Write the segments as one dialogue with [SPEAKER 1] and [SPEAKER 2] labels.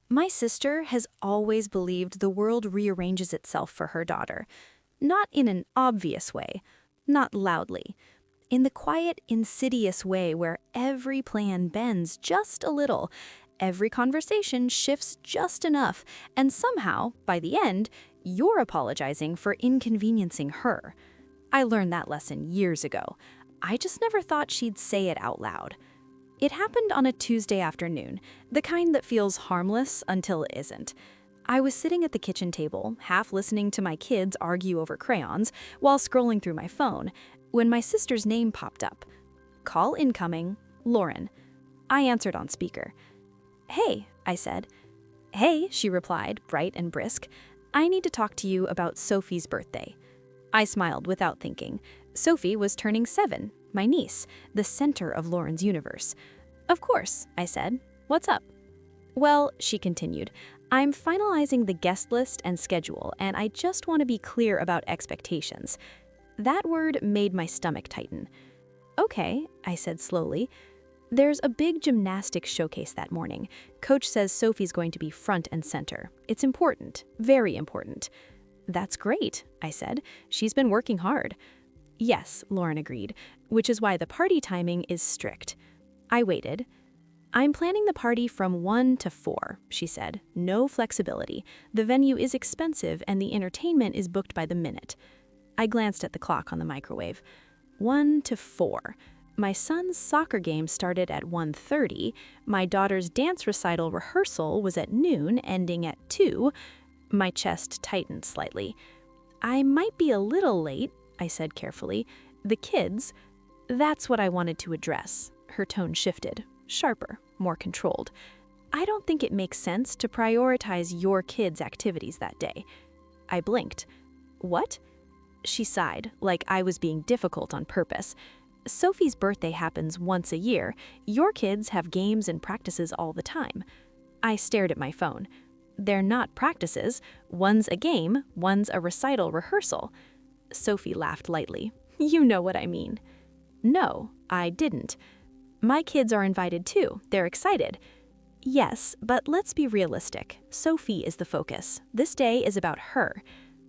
[SPEAKER 1] My sister has always believed the world rearranges itself for her daughter. Not in an obvious way, not loudly. In the quiet, insidious way where every plan bends just a little, every conversation shifts just enough, and somehow, by the end, you're apologizing for inconveniencing her. I learned that lesson years ago. I just never thought she'd say it out loud. It happened on a Tuesday afternoon, the kind that feels harmless until it isn't. I was sitting at the kitchen table, half listening to my kids argue over crayons, while scrolling through my phone, when my sister's name popped up. Call incoming, Lauren. I answered on speaker. "Hey," I said. "Hey," she replied, bright and brisk. "I need to talk to you about Sophie's birthday." I smiled without thinking. Sophie was turning 7, my niece, the center of Lauren's universe. "Of course," I said. "What's up?" "Well," she continued, "I'm finalizing the guest list and schedule, and I just want to be clear about expectations." That word made my stomach tighten. "Okay," I said slowly. "There's a big gymnastics showcase that morning. Coach says Sophie's going to be front and center. It's important, very important." "That's great," I said. "She's been working hard." "Yes," Lauren agreed, "which is why the party timing is strict." I waited. "I'm planning the party from 1 to 4, she said. "No flexibility. The venue is expensive and the entertainment is booked by the minute." I glanced at the clock on the microwave. 1 to 4. My son's soccer game started at 1:30. My daughter's dance recital rehearsal was at noon, ending at 2. My chest tightened slightly. "I might be a little late," I said carefully. "The kids—" "That's what I wanted to address." Her tone shifted, sharper, more controlled. "I don't think it makes sense to prioritize your kids' activities that day." I blinked. "What?" She sighed, like I was being difficult on purpose. "Sophie's birthday happens once a year. Your kids have games and practices all the time." I stared at my phone. "They're not practices. One's a game, one's a recital rehearsal." Sophie laughed lightly. "You know what I mean." No, I didn't. "My kids are invited too. They're excited." "Yes, but let's be realistic. Sophie is the focus. This day is about her."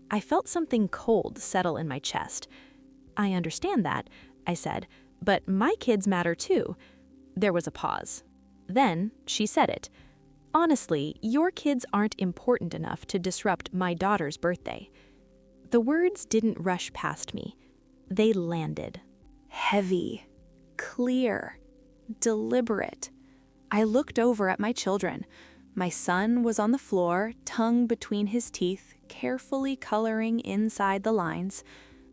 [SPEAKER 1] I felt something cold settle in my chest. "I understand that," I said, "but my kids matter too." There was a pause. Then she said it. "Honestly, your kids aren't important enough to disrupt my daughter's birthday." The words didn't rush past me. They landed. Heavy, clear, deliberate. I looked over at my children. My son was on the floor, tongue between his teeth, carefully coloring inside the lines.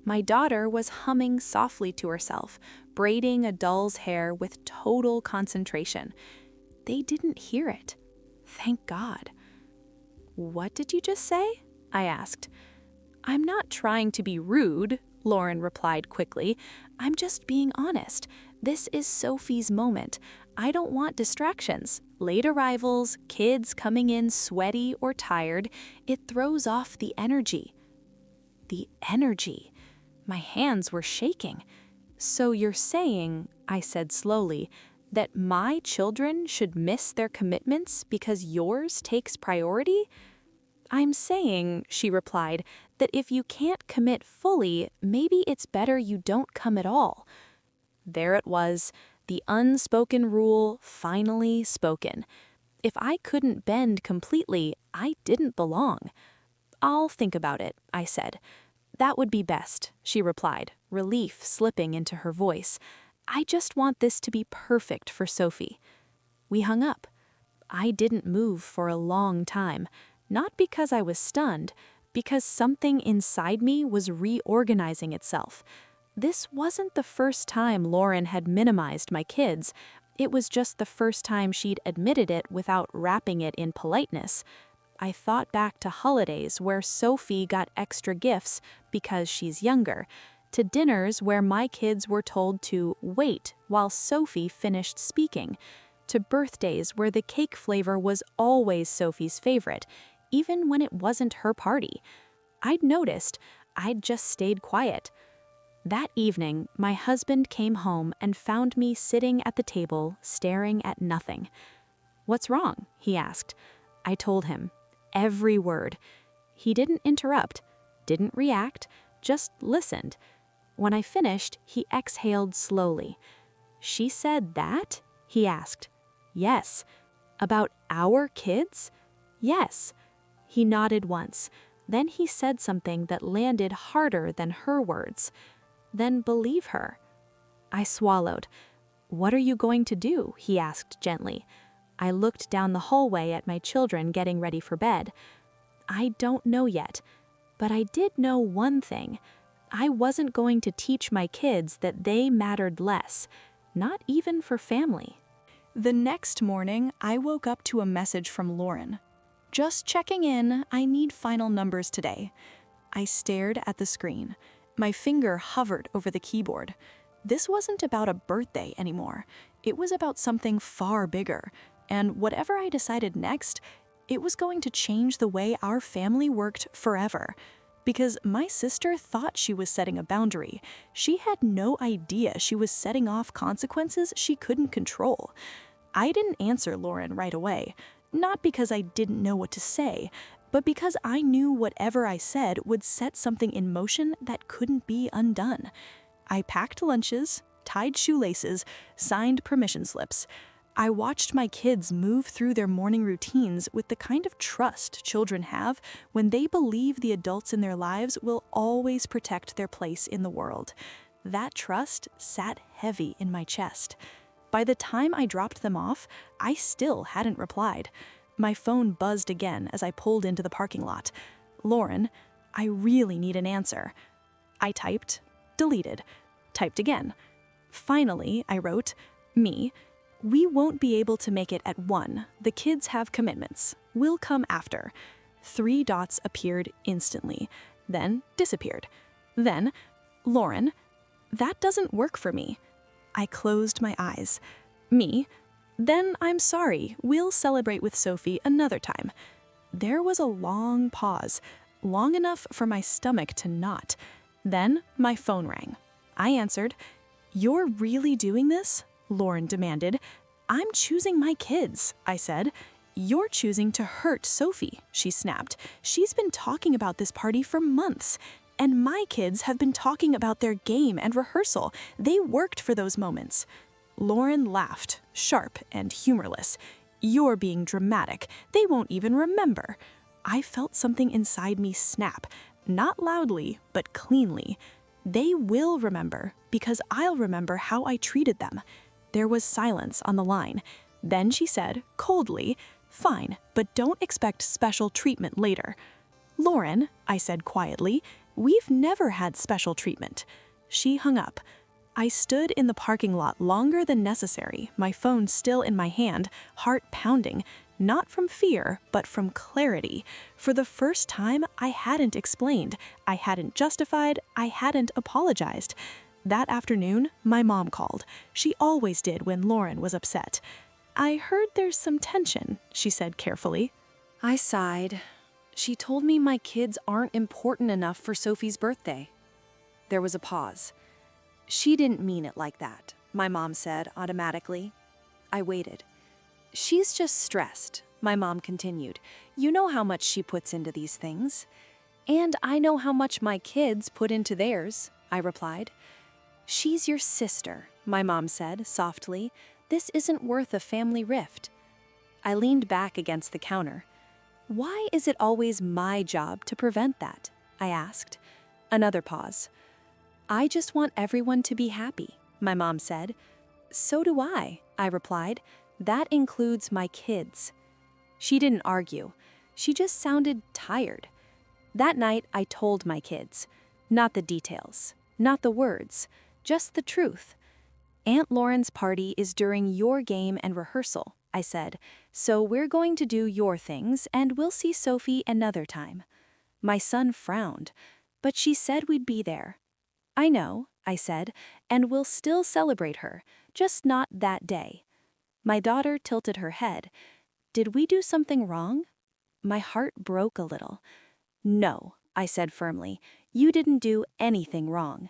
[SPEAKER 1] My daughter was humming softly to herself, braiding a doll's hair with total concentration. They didn't hear it. Thank God. "What did you just say?" I asked. "I'm not trying to be rude," Lauren replied quickly. "I'm just being honest. This is Sophie's moment. I don't want distractions. Late arrivals, kids coming in sweaty or tired. It throws off the energy." The energy. My hands were shaking. "So you're saying," I said slowly, "that my children should miss their commitments because yours takes priority?" "I'm saying," she replied, "that if you can't commit fully, maybe it's better you don't come at all." There it was, the unspoken rule finally spoken. If I couldn't bend completely, I didn't belong. "I'll think about it," I said. "That would be best," she replied, relief slipping into her voice. "I just want this to be perfect for Sophie." We hung up. I didn't move for a long time, not because I was stunned, because something inside me was reorganizing itself. This wasn't the first time Lauren had minimized my kids. It was just the first time she'd admitted it without wrapping it in politeness. I thought back to holidays where Sophie got extra gifts because she's younger, to dinners where my kids were told to wait while Sophie finished speaking, to birthdays where the cake flavor was always Sophie's favorite, even when it wasn't her party. I'd noticed, I'd just stayed quiet. That evening, my husband came home and found me sitting at the table, staring at nothing. "What's wrong?" he asked. I told him. Every word. He didn't interrupt, didn't react, just listened. When I finished, he exhaled slowly. "She said that?" he asked. "Yes." "About our kids?" "Yes." He nodded once. Then he said something that landed harder than her words. "Then believe her." I swallowed. "What are you going to do?" he asked gently. I looked down the hallway at my children getting ready for bed. I don't know yet, but I did know one thing. I wasn't going to teach my kids that they mattered less, not even for family.
[SPEAKER 2] The next morning, I woke up to a message from Lauren. "Just checking in, I need final numbers today." I stared at the screen. My finger hovered over the keyboard. This wasn't about a birthday anymore. It was about something far bigger. And whatever I decided next, it was going to change the way our family worked forever. Because my sister thought she was setting a boundary. She had no idea she was setting off consequences she couldn't control. I didn't answer Lauren right away. Not because I didn't know what to say, but because I knew whatever I said would set something in motion that couldn't be undone. I packed lunches, tied shoelaces, signed permission slips. I watched my kids move through their morning routines with the kind of trust children have when they believe the adults in their lives will always protect their place in the world. That trust sat heavy in my chest. By the time I dropped them off, I still hadn't replied. My phone buzzed again as I pulled into the parking lot. "Lauren, I really need an answer." I typed, deleted, typed again. Finally, I wrote, "Me. We won't be able to make it at 1. The kids have commitments. We'll come after." 3 dots appeared instantly, then disappeared. Then, "Lauren, that doesn't work for me." I closed my eyes. "Me? Then I'm sorry. We'll celebrate with Sophie another time." There was a long pause, long enough for my stomach to knot. Then my phone rang. I answered. "You're really doing this?" Lauren demanded. "I'm choosing my kids," I said. "You're choosing to hurt Sophie," she snapped. "She's been talking about this party for months. And my kids have been talking about their game and rehearsal. They worked for those moments." Lauren laughed, sharp and humorless. "You're being dramatic. They won't even remember." I felt something inside me snap, not loudly, but cleanly. They will remember, because I'll remember how I treated them. There was silence on the line. Then she said, coldly, "Fine, but don't expect special treatment later." "Lauren," I said quietly, "we've never had special treatment." She hung up. I stood in the parking lot longer than necessary, my phone still in my hand, heart pounding, not from fear, but from clarity. For the first time, I hadn't explained, I hadn't justified, I hadn't apologized. That afternoon, my mom called. She always did when Lauren was upset. "I heard there's some tension," she said carefully. I sighed. She told me my kids aren't important enough for Sophie's birthday. There was a pause. "She didn't mean it like that," my mom said automatically. I waited. "She's just stressed," my mom continued. "You know how much she puts into these things." "And I know how much my kids put into theirs," I replied. "She's your sister," my mom said softly. "This isn't worth a family rift." I leaned back against the counter. "Why is it always my job to prevent that?" I asked. Another pause. "I just want everyone to be happy," my mom said. "So do I," I replied. "That includes my kids." She didn't argue. She just sounded tired. That night, I told my kids. Not the details, not the words, just the truth. "Aunt Lauren's party is during your game and rehearsal," I said. "So we're going to do your things, and we'll see Sophie another time." My son frowned, but she said we'd be there. "I know," I said, "and we'll still celebrate her, just not that day." My daughter tilted her head. "Did we do something wrong?" My heart broke a little. "No," I said firmly, "you didn't do anything wrong."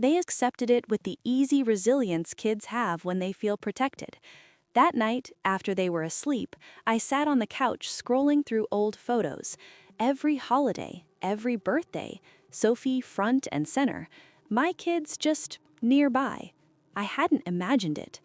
[SPEAKER 2] They accepted it with the easy resilience kids have when they feel protected. That night, after they were asleep, I sat on the couch scrolling through old photos. Every holiday, every birthday, Sophie front and center. My kids just nearby. I hadn't imagined it.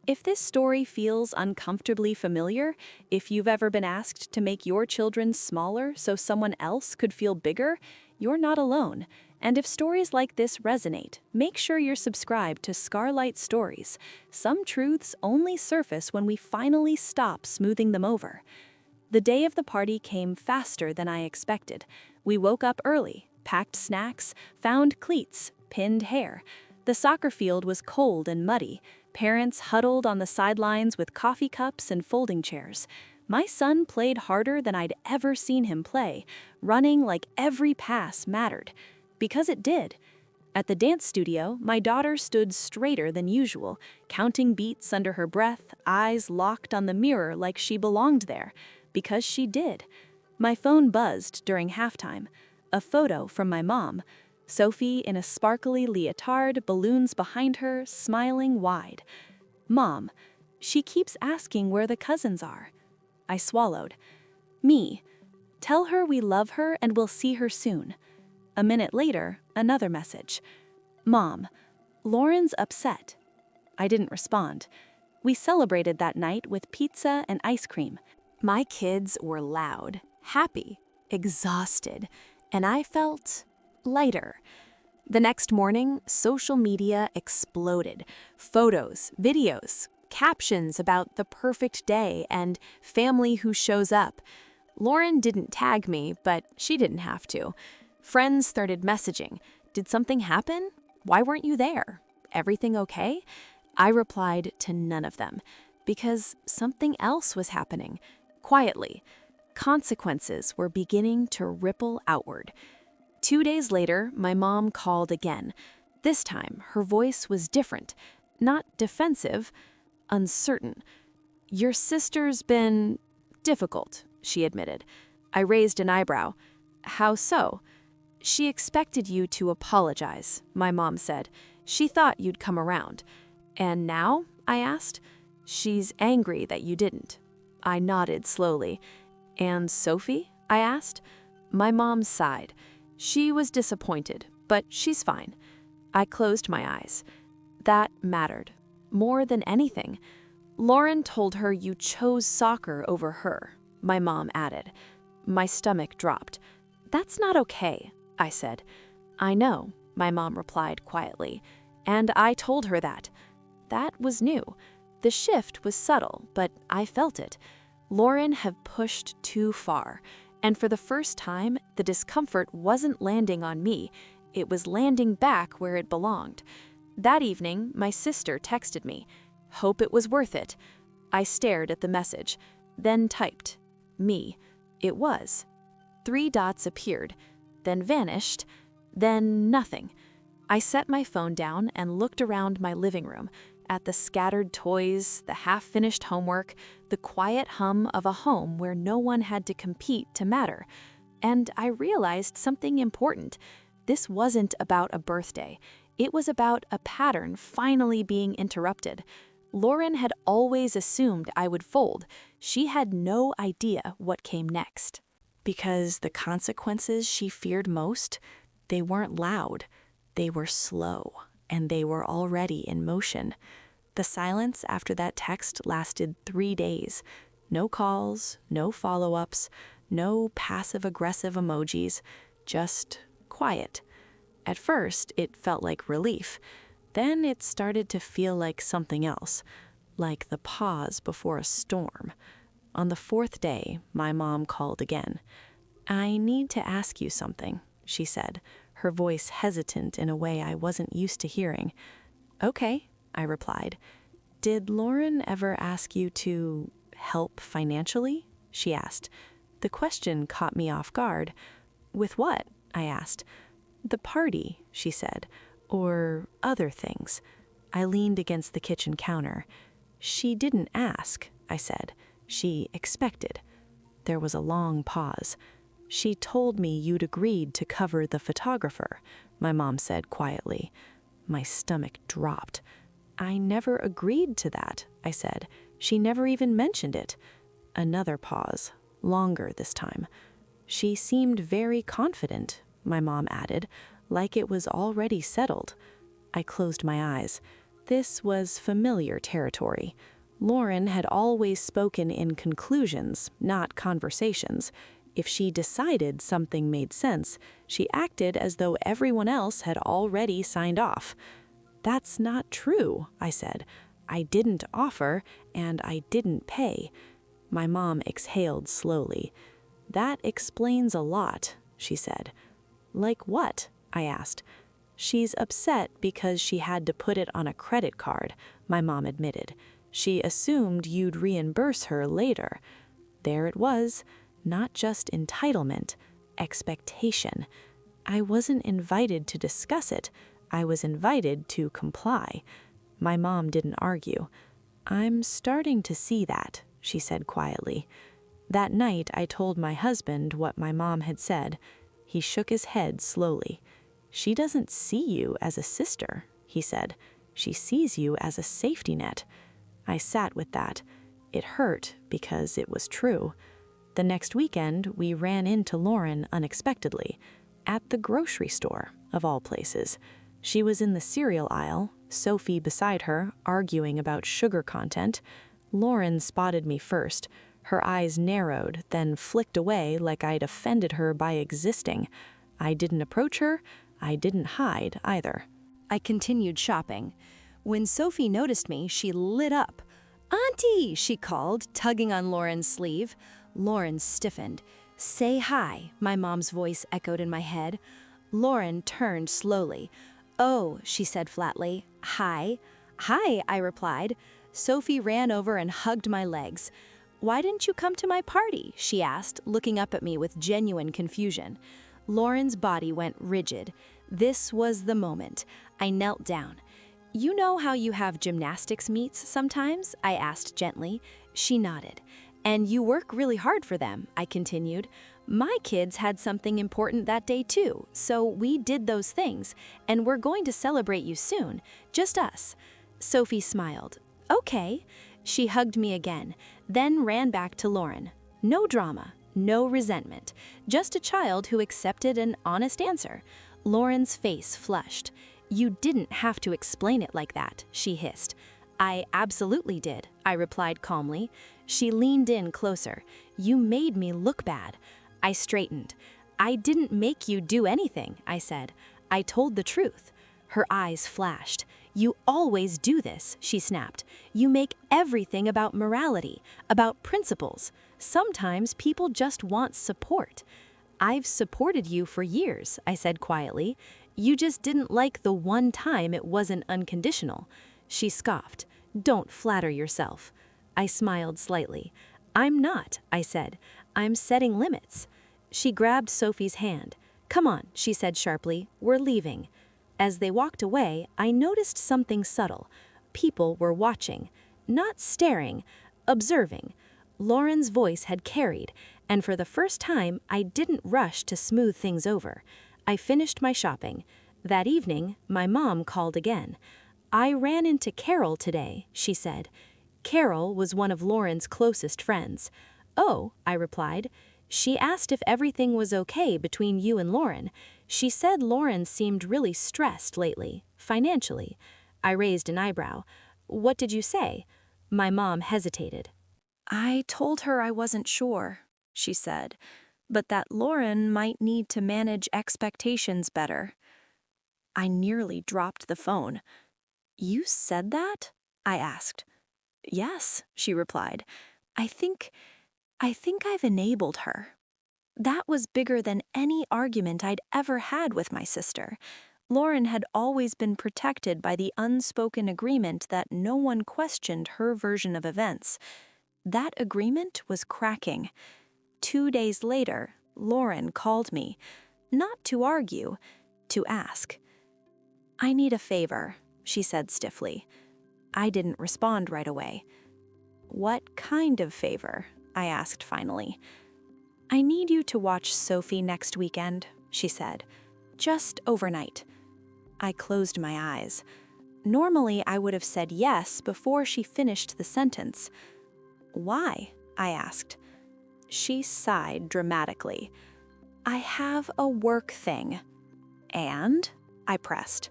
[SPEAKER 2] If this story feels uncomfortably familiar, if you've ever been asked to make your children smaller so someone else could feel bigger, you're not alone. And if stories like this resonate, make sure you're subscribed to Scarlight Stories. Some truths only surface when we finally stop smoothing them over. The day of the party came faster than I expected. We woke up early, packed snacks, found cleats, pinned hair. The soccer field was cold and muddy. Parents huddled on the sidelines with coffee cups and folding chairs. My son played harder than I'd ever seen him play, running like every pass mattered. Because it did. At the dance studio, my daughter stood straighter than usual, counting beats under her breath, eyes locked on the mirror like she belonged there. Because she did. My phone buzzed during halftime. A photo from my mom. Sophie in a sparkly leotard, balloons behind her, smiling wide. Mom, she keeps asking where the cousins are. I swallowed. Me, tell her we love her and we'll see her soon. A minute later, another message. Mom, Lauren's upset. I didn't respond. We celebrated that night with pizza and ice cream. My kids were loud, happy, exhausted, and I felt lighter. The next morning, social media exploded. Photos, videos, captions about the perfect day and family who shows up. Lauren didn't tag me, but she didn't have to. Friends started messaging. Did something happen? Why weren't you there? Everything okay? I replied to none of them, because something else was happening. Quietly, consequences were beginning to ripple outward. 2 days later, my mom called again. This time, her voice was different, not defensive, uncertain. Your sister's been difficult, she admitted. I raised an eyebrow. How so? She expected you to apologize, my mom said. She thought you'd come around. And now? I asked. She's angry that you didn't. I nodded slowly. And Sophie? I asked. My mom sighed. She was disappointed, but she's fine. I closed my eyes. That mattered. More than anything. Lauren told her you chose soccer over her, my mom added. My stomach dropped. That's not okay, I said. I know, my mom replied quietly. And I told her that. That was new. The shift was subtle, but I felt it. Lauren had pushed too far. And for the first time, the discomfort wasn't landing on me. It was landing back where it belonged. That evening, my sister texted me. Hope it was worth it. I stared at the message, then typed. Me. It was. 3 dots appeared, then vanished, then nothing. I set my phone down and looked around my living room, at the scattered toys, the half-finished homework, the quiet hum of a home where no one had to compete to matter. And I realized something important. This wasn't about a birthday. It was about a pattern finally being interrupted. Lauren had always assumed I would fold. She had no idea what came next. Because the consequences she feared most, they weren't loud. They were slow, and they were already in motion. The silence after that text lasted 3 days. No calls, no follow-ups, no passive-aggressive emojis, just quiet. At first, it felt like relief. Then it started to feel like something else, like the pause before a storm. On the 4th day, my mom called again. I need to ask you something, she said, her voice hesitant in a way I wasn't used to hearing. Okay, I replied. Did Lauren ever ask you to help financially? She asked. The question caught me off guard. With what? I asked. The party, she said, or other things. I leaned against the kitchen counter. She didn't ask, I said. She expected. There was a long pause. She told me you'd agreed to cover the photographer, my mom said quietly. My stomach dropped. I never agreed to that, I said. She never even mentioned it. Another pause, longer this time. She seemed very confident, my mom added, like it was already settled. I closed my eyes. This was familiar territory. Lauren had always spoken in conclusions, not conversations. If she decided something made sense, she acted as though everyone else had already signed off. "That's not true," I said. "I didn't offer, and I didn't pay." My mom exhaled slowly. "That explains a lot," she said. "Like what?" I asked. "She's upset because she had to put it on a credit card," my mom admitted. "She assumed you'd reimburse her later." There it was, not just entitlement, expectation. I wasn't invited to discuss it. I was invited to comply. My mom didn't argue. "I'm starting to see that," she said quietly. That night, I told my husband what my mom had said. He shook his head slowly. "She doesn't see you as a sister," he said. "She sees you as a safety net." I sat with that. It hurt because it was true. The next weekend, we ran into Lauren unexpectedly, at the grocery store, of all places. She was in the cereal aisle, Sophie beside her, arguing about sugar content. Lauren spotted me first. Her eyes narrowed, then flicked away like I'd offended her by existing. I didn't approach her. I didn't hide either.
[SPEAKER 1] I continued shopping. When Sophie noticed me, she lit up. "Auntie," she called, tugging on Lauren's sleeve. Lauren stiffened. "Say hi," my mom's voice echoed in my head. Lauren turned slowly. "Oh," she said flatly. "Hi." "Hi," I replied. Sophie ran over and hugged my legs. "Why didn't you come to my party?" she asked, looking up at me with genuine confusion. Lauren's body went rigid. This was the moment. I knelt down. "You know how you have gymnastics meets sometimes?" I asked gently. She nodded. "And you work really hard for them," I continued. "My kids had something important that day too, so we did those things, and we're going to celebrate you soon, just us." Sophie smiled. "Okay." She hugged me again, then ran back to Lauren. No drama, no resentment, just a child who accepted an honest answer. Lauren's face flushed. "You didn't have to explain it like that," she hissed. "I absolutely did," I replied calmly. She leaned in closer. "You made me look bad." I straightened. "I didn't make you do anything," I said. "I told the truth." Her eyes flashed. "You always do this," she snapped. "You make everything about morality, about principles. Sometimes people just want support." "I've supported you for years," I said quietly. "You just didn't like the one time it wasn't unconditional." She scoffed. "Don't flatter yourself." I smiled slightly. "I'm not," I said. "I'm setting limits." She grabbed Sophie's hand. "Come on," she said sharply. "We're leaving." As they walked away, I noticed something subtle. People were watching. Not staring, observing. Lauren's voice had carried, and for the first time, I didn't rush to smooth things over. I finished my shopping. That evening, my mom called again. "I ran into Carol today," she said. Carol was one of Lauren's closest friends. "Oh," I replied. "She asked if everything was okay between you and Lauren. She said Lauren seemed really stressed lately, financially." I raised an eyebrow. "What did you say?" My mom hesitated.
[SPEAKER 2] "I told her I wasn't sure," she said, "but that Lauren might need to manage expectations better." I nearly dropped the phone. "You said that?" I asked. "Yes," she replied. I think I've enabled her." That was bigger than any argument I'd ever had with my sister. Lauren had always been protected by the unspoken agreement that no one questioned her version of events. That agreement was cracking. 2 days later, Lauren called me, not to argue, to ask. "I need a favor," she said stiffly. I didn't respond right away. "What kind of favor?" I asked finally. "I need you to watch Sophie next weekend," she said. "Just overnight." I closed my eyes. Normally, I would have said yes before she finished the sentence. Why? I asked. She sighed dramatically. I have a work thing. And? I pressed.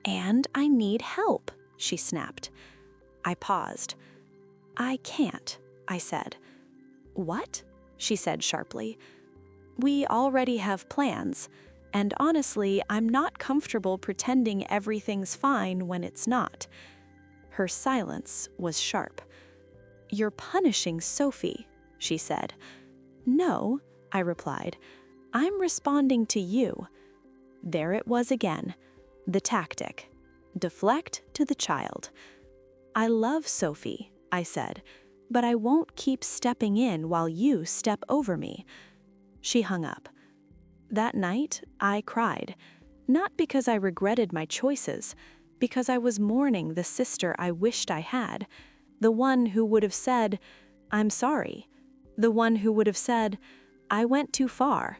[SPEAKER 2] And I need help, she snapped. I paused. I can't, I said. What? She said sharply. We already have plans, and honestly, I'm not comfortable pretending everything's fine when it's not. Her silence was sharp. You're punishing Sophie, she said. No, I replied. I'm responding to you. There it was again, the tactic. Deflect to the child. I love Sophie, I said, but I won't keep stepping in while you step over me. She hung up. That night, I cried, not because I regretted my choices, because I was mourning the sister I wished I had, the one who would have said, I'm sorry, the one who would have said, I went too far.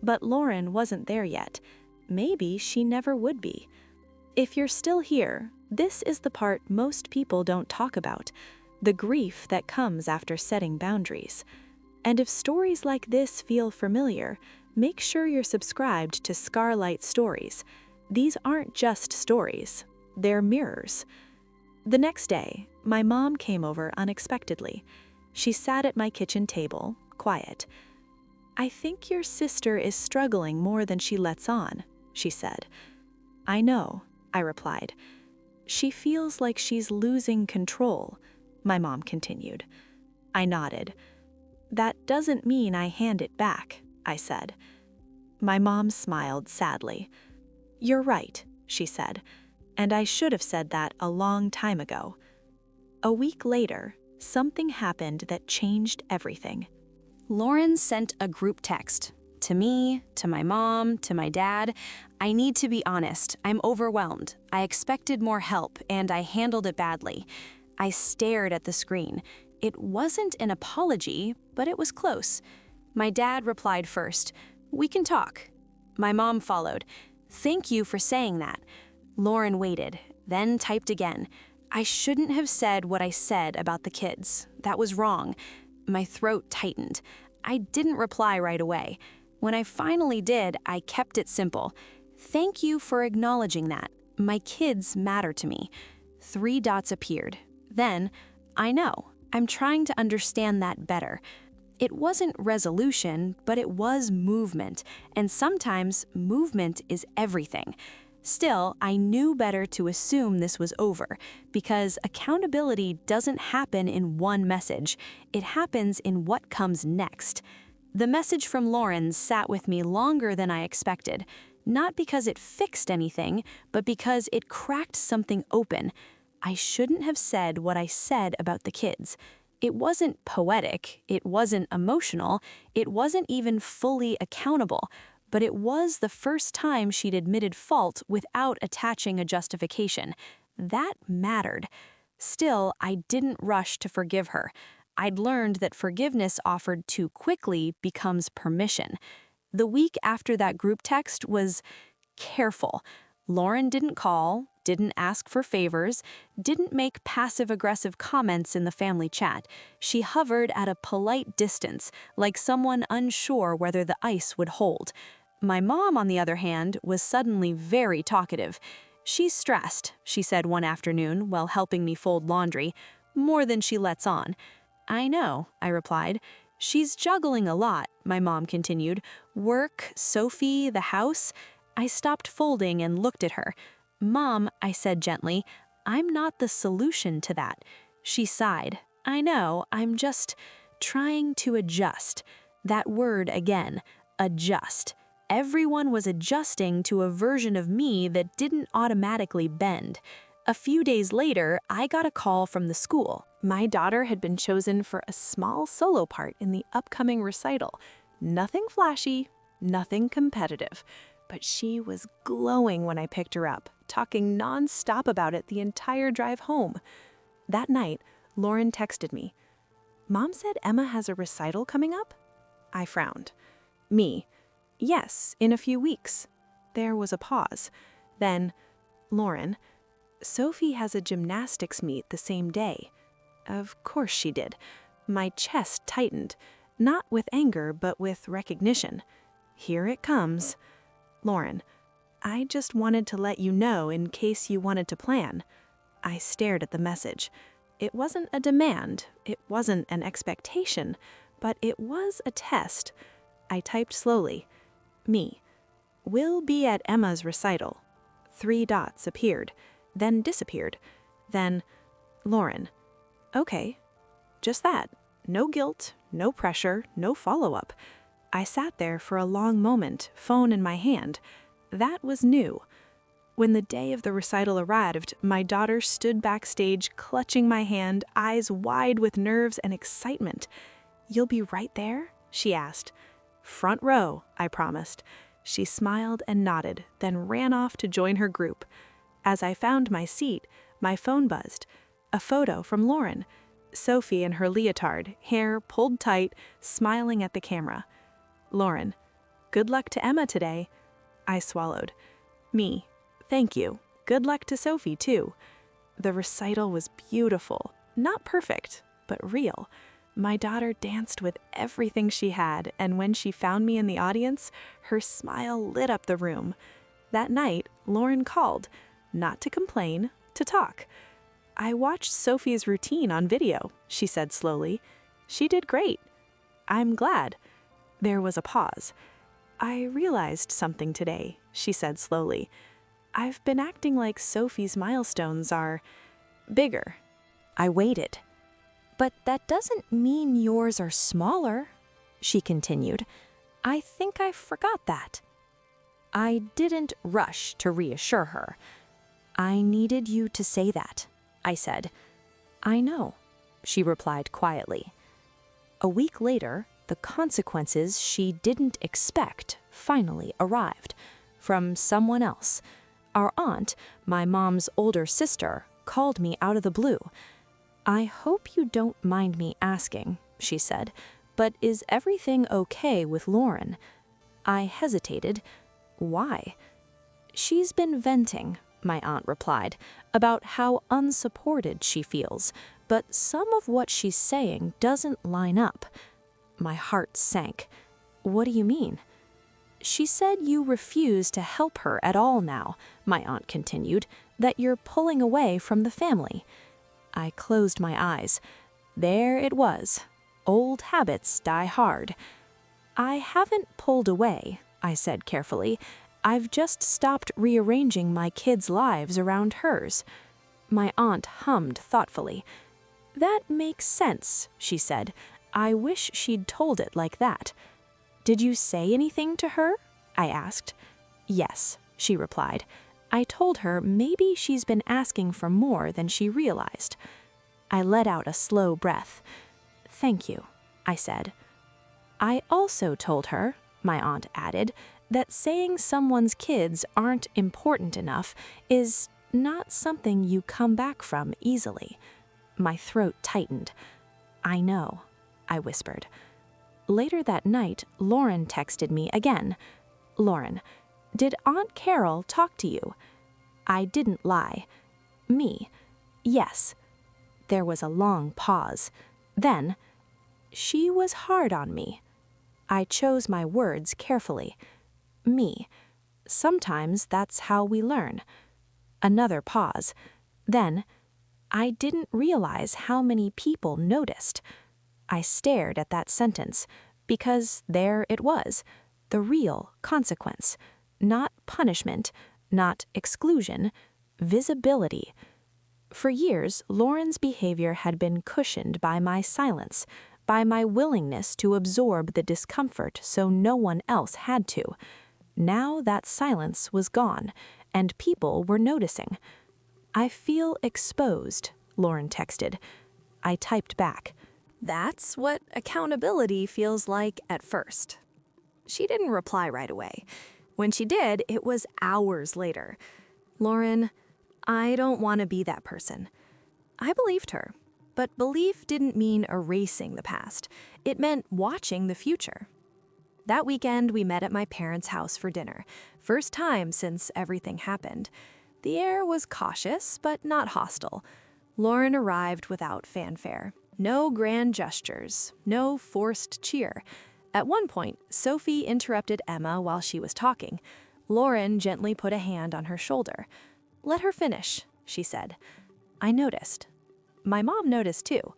[SPEAKER 2] But Lauren wasn't there yet. Maybe she never would be. If you're still here, this is the part most people don't talk about, the grief that comes after setting boundaries. And if stories like this feel familiar, make sure you're subscribed to Scarlight Stories. These aren't just stories, they're mirrors. The next day, my mom came over unexpectedly. She sat at my kitchen table, quiet. I think your sister is struggling more than she lets on, she said. I know, I replied. She feels like she's losing control, my mom continued. I nodded. That doesn't mean I hand it back, I said. My mom smiled sadly. You're right, she said, and I should have said that a long time ago. A week later, something happened that changed everything.
[SPEAKER 1] Lauren sent a group text. To me, to my mom, to my dad. I need to be honest, I'm overwhelmed. I expected more help, and I handled it badly. I stared at the screen. It wasn't an apology, but it was close. My dad replied first, we can talk. My mom followed, thank you for saying that. Lauren waited, then typed again. I shouldn't have said what I said about the kids. That was wrong. My throat tightened. I didn't reply right away. When I finally did, I kept it simple. Thank you for acknowledging that. My kids matter to me. 3 dots appeared. Then, I know. I'm trying to understand that better. It wasn't resolution, but it was movement, and sometimes movement is everything. Still, I knew better to assume this was over, because accountability doesn't happen in one message. It happens in what comes next. The message from Lauren sat with me longer than I expected, not because it fixed anything, but because it cracked something open. I shouldn't have said what I said about the kids. It wasn't poetic, it wasn't emotional, it wasn't even fully accountable, but it was the first time she'd admitted fault without attaching a justification. That mattered. Still, I didn't rush to forgive her. I'd learned that forgiveness offered too quickly becomes permission. The week after that group text was careful. Lauren didn't call, didn't ask for favors, didn't make passive-aggressive comments in the family chat. She hovered at a polite distance, like someone unsure whether the ice would hold. My mom, on the other hand, was suddenly very talkative. She's stressed, she said one afternoon while helping me fold laundry, more than she lets on. I know, I replied. She's juggling a lot, my mom continued. Work, Sophie, the house. I stopped folding and looked at her. Mom, I said gently, I'm not the solution to that. She sighed. I know, I'm just trying to adjust. That word again, adjust. Everyone was adjusting to a version of me that didn't automatically bend. A few days later, I got a call from the school. My daughter had been chosen for a small solo part in the upcoming recital. Nothing flashy, nothing competitive. But she was glowing when I picked her up, talking non-stop about it the entire drive home. That night, Lauren texted me. Mom said Emma has a recital coming up? I frowned. Me. Yes, in a few weeks. There was a pause. Then, Lauren, Sophie has a gymnastics meet the same day. Of course she did.
[SPEAKER 2] My chest tightened, not with anger, but with recognition. Here it comes. Lauren, I just wanted to let you know in case you wanted to plan. I stared at the message. It wasn't a demand, it wasn't an expectation, but it was a test. I typed slowly. Me. Will be at Emma's recital. 3 dots appeared, then disappeared. Then, Lauren. Okay. Just that. No guilt, no pressure, no follow-up. I sat there for a long moment, phone in my hand. That was new. When the day of the recital arrived, my daughter stood backstage, clutching my hand, eyes wide with nerves and excitement. "You'll be right there?" she asked. "Front row," I promised. She smiled and nodded, then ran off to join her group. As I found my seat, my phone buzzed. A photo from Lauren. Sophie in her leotard, hair pulled tight, smiling at the camera. Lauren, good luck to Emma today. I swallowed. Me, thank you. Good luck to Sophie, too. The recital was beautiful. Not perfect, but real. My daughter danced with everything she had, and when she found me in the audience, her smile lit up the room. That night, Lauren called, not to complain, to talk. I watched Sophie's routine on video, she said slowly. She did great. I'm glad. There was a pause. I realized something today, she said slowly. I've been acting like Sophie's milestones are bigger.
[SPEAKER 1] I waited. But that doesn't mean yours are smaller, she continued. I think I forgot that. I didn't rush to reassure her. I needed you to say that, I said. I know, she replied quietly. A week later, the consequences she didn't expect finally arrived from someone else. Our aunt, my mom's older sister, called me out of the blue. I hope you don't mind me asking, she said, but is everything okay with Lauren? I hesitated. Why? She's been venting, my aunt replied, about how unsupported she feels, but some of what she's saying doesn't line up. My heart sank. What do you mean? She said you refuse to help her at all now, my aunt continued, that you're pulling away from the family. I closed my eyes. There it was. Old habits die hard. I haven't pulled away, I said carefully. I've just stopped rearranging my kids' lives around hers. My aunt hummed thoughtfully. That makes sense, she said. I wish she'd told it like that. Did you say anything to her? I asked. Yes, she replied. I told her maybe she's been asking for more than she realized. I let out a slow breath. Thank you, I said. I also told her, my aunt added, that saying someone's kids aren't important enough is not something you come back from easily. My throat tightened. I know, I whispered. Later that night, Lauren texted me again. Lauren, did Aunt Carol talk to you? I didn't lie. Me, yes. There was a long pause. Then, she was hard on me. I chose my words carefully. Me, sometimes that's how we learn. Another pause. Then, I didn't realize how many people noticed. I stared at that sentence because there it was, the real consequence, not punishment, not exclusion, visibility. For years, Lauren's behavior had been cushioned by my silence, by my willingness to absorb the discomfort so no one else had to. Now that silence was gone, and people were noticing. I feel exposed, Lauren texted. I typed back. That's what accountability feels like at first. She didn't reply right away. When she did, it was hours later. Lauren, I don't want to be that person. I believed her, but belief didn't mean erasing the past. It meant watching the future. That weekend, we met at my parents' house for dinner. First time since everything happened. The air was cautious, but not hostile. Lauren arrived without fanfare.
[SPEAKER 2] No grand gestures, no forced cheer. At one point, Sophie interrupted Emma while she was talking. Lauren gently put a hand on her shoulder. "Let her finish," she said. I noticed. My mom noticed too.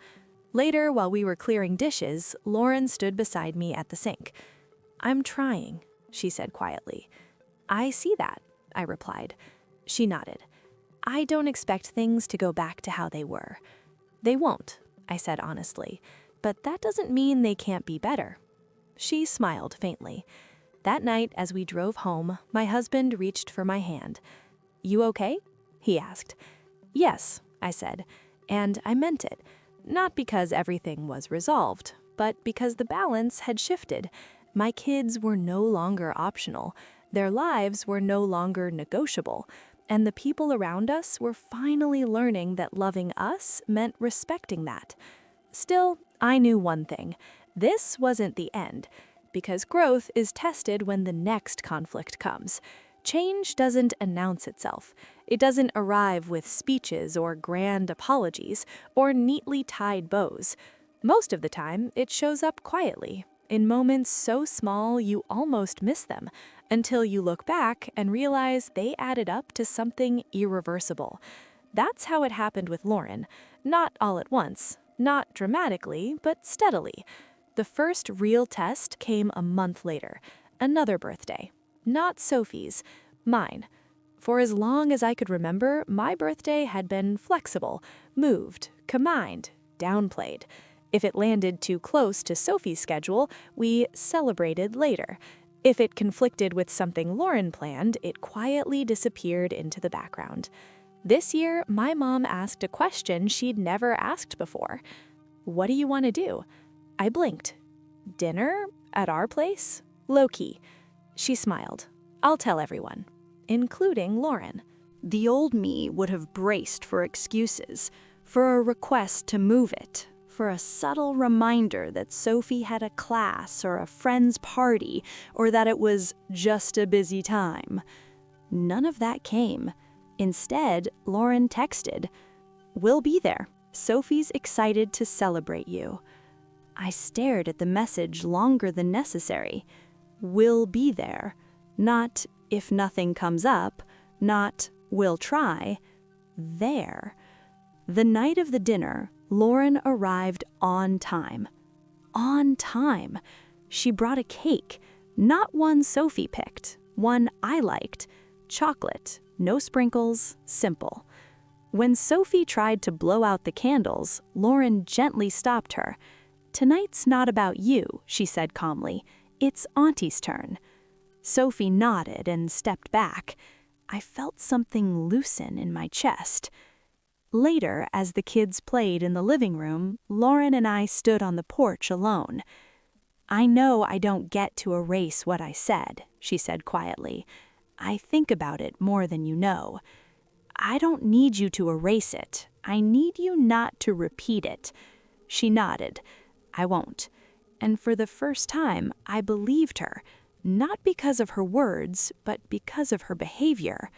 [SPEAKER 2] Later, while we were clearing dishes, Lauren stood beside me at the sink. "I'm trying," she said quietly. "I see that," I replied. She nodded. "I don't expect things to go back to how they were." "They won't," I said honestly, "but that doesn't mean they can't be better." She smiled faintly. That night, as we drove home, my husband reached for my hand. "You okay?" he asked. "Yes," I said, and I meant it. Not because everything was resolved, but because the balance had shifted. My kids were no longer optional. Their lives were no longer negotiable. And the people around us were finally learning that loving us meant respecting that. Still, I knew one thing. This wasn't the end, because growth is tested when the next conflict comes. Change doesn't announce itself. It doesn't arrive with speeches or grand apologies or neatly tied bows. Most of the time, it shows up quietly, in moments so small you almost miss them, until you look back and realize they added up to something irreversible. That's how it happened with Lauren. Not all at once, not dramatically, but steadily. The first real test came a month later, another birthday. Not Sophie's, mine. For as long as I could remember, my birthday had been flexible, moved, combined, downplayed. If it landed too close to Sophie's schedule, we celebrated later. If it conflicted with something Lauren planned, it quietly disappeared into the background. This year, my mom asked a question she'd never asked before. "What do you want to do?" I blinked. "Dinner? At our place? Low-key." She smiled. "I'll tell everyone, including Lauren."
[SPEAKER 1] The old me would have braced for excuses, for a request to move it, for a subtle reminder that Sophie had a class or a friend's party, or that it was just a busy time. None of that came. Instead, Lauren texted, "We'll be there. Sophie's excited to celebrate you." I stared at the message longer than necessary. "We'll be there." Not, "if nothing comes up," not, "we'll try." There. The night of the dinner, Lauren arrived on time. On time. She brought a cake, not one Sophie picked, one I liked. Chocolate, no sprinkles, simple. When Sophie tried to blow out the candles, Lauren gently stopped her. "Tonight's not about you," she said calmly. "It's Auntie's turn." Sophie nodded and stepped back. I felt something loosen in my chest. Later, as the kids played in the living room, Lauren and I stood on the porch alone. "I know I don't get to erase what I said," she said quietly. "I think about it more than you know. I don't need you to erase it. I need you not to repeat it." She nodded. "I won't." And for the first time, I believed her. Not because of her words, but because of her behavior.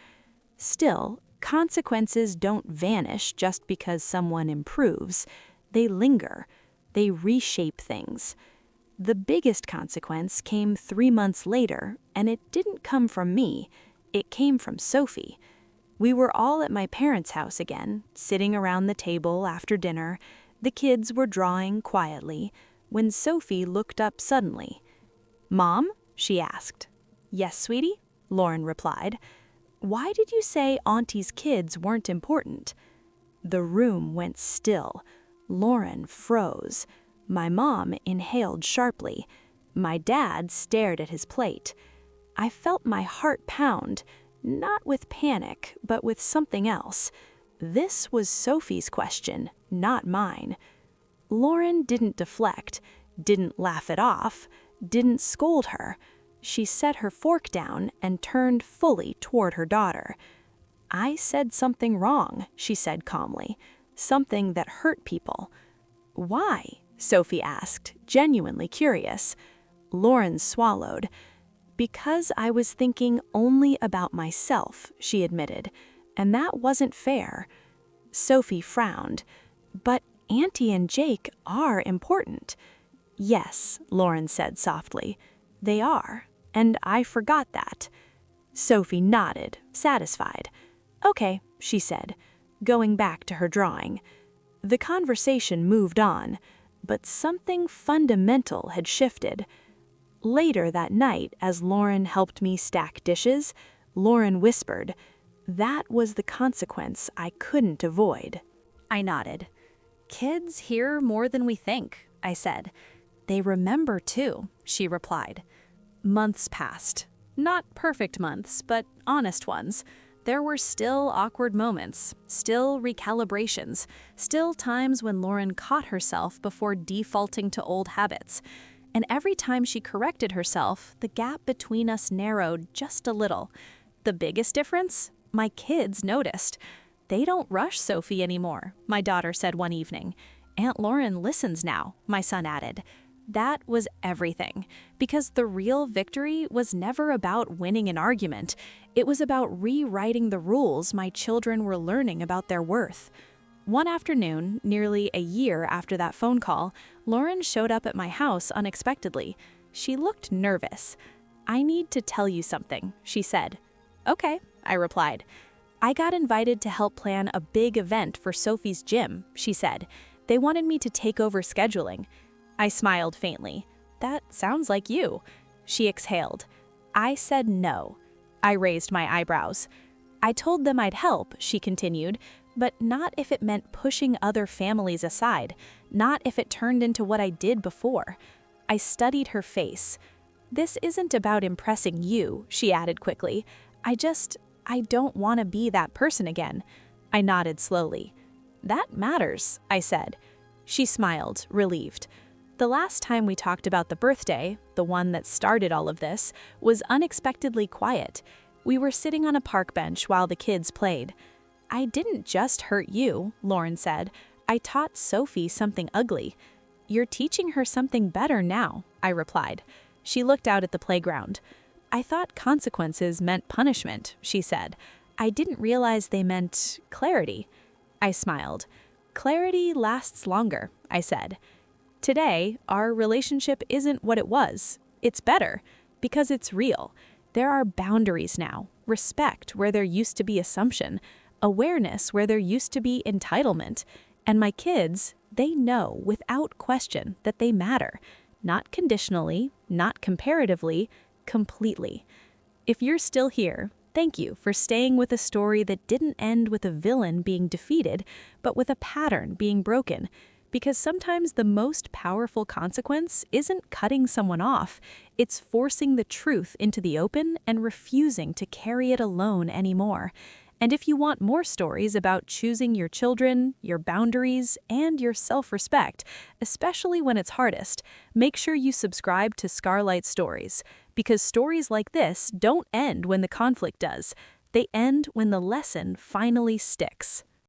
[SPEAKER 1] Still, consequences don't vanish just because someone improves. They linger. They reshape things. The biggest consequence came 3 months later, and it didn't come from me. It came from Sophie. We were all at my parents' house again, sitting around the table after dinner. The kids were drawing quietly, when Sophie looked up suddenly. "Mom?" she asked. "Yes, sweetie," Lauren replied. "Why did you say Auntie's kids weren't important?" The room went still. Lauren froze. My mom inhaled sharply. My dad stared at his plate. I felt my heart pound, not with panic, but with something else. This was Sophie's question, not mine. Lauren didn't deflect, didn't laugh it off, didn't scold her. She set her fork down and turned fully toward her daughter. "I said something wrong," she said calmly. "Something that hurt people." "Why?" Sophie asked, genuinely curious. Lauren swallowed. "Because I was thinking only about myself," she admitted, "and that wasn't fair." Sophie frowned. "But
[SPEAKER 2] Auntie and Jake are important. Yes, Lauren said softly. They are, and I forgot that. Sophie nodded, satisfied. Okay, she said, going back to her drawing. The conversation moved on, but something fundamental had shifted. Later that night, as Lauren helped me stack dishes, Lauren whispered, "That was the consequence I couldn't avoid."
[SPEAKER 1] I nodded. Kids hear more than we think, I said. They remember too, she replied. Months passed. Not perfect months, but honest ones. There were still awkward moments, still recalibrations, still times when Lauren caught herself before defaulting to old habits. And every time she corrected herself, the gap between us narrowed just a little. The biggest difference? My kids noticed. They don't rush Sophie anymore, my daughter said one evening. Aunt Lauren listens now, my son added. That was everything, because the real victory was never about winning an argument. It was about rewriting the rules my children were learning about their worth. One afternoon, nearly a year after that phone call, Lauren showed up at my house unexpectedly. She looked nervous. "I need to tell you something," she said. "Okay," I replied. "I got invited to help plan a big event for Sophie's gym," she said. "They wanted me to take over scheduling." I smiled faintly. "That sounds like you." She exhaled. "I said no." I raised my eyebrows. "I told them I'd help," she continued, "but not if it meant pushing other families aside, not if it turned into what I did before." I studied her face. "This isn't about impressing you," she added quickly. I don't want to be that person again." I nodded slowly. "That matters," I said. She smiled, relieved. The last time we talked about the birthday, the one that started all of this, was unexpectedly quiet. We were sitting on a park bench while the kids played. "I didn't just hurt you," Lauren said. "I taught Sophie something ugly." "You're teaching her something better now," I replied. She looked out at the playground. "I thought consequences meant punishment," she said. "I didn't realize they meant clarity." I smiled. "Clarity lasts longer," I said. "Today, our relationship isn't what it was. It's better, because it's real. There are boundaries now, respect where there used to be assumption, awareness where there used to be entitlement. And my kids, they know without question that they matter. Not conditionally, not comparatively, completely." If you're still here, thank you for staying with a story that didn't end with a villain being defeated, but with a pattern being broken. Because sometimes the most powerful consequence isn't cutting someone off, it's forcing the truth into the open and refusing to carry it alone anymore. And if you want more stories about choosing your children, your boundaries, and your self-respect, especially when it's hardest, make sure you subscribe to Scarlight Stories, because stories like this don't end when the conflict does. They end when the lesson finally sticks.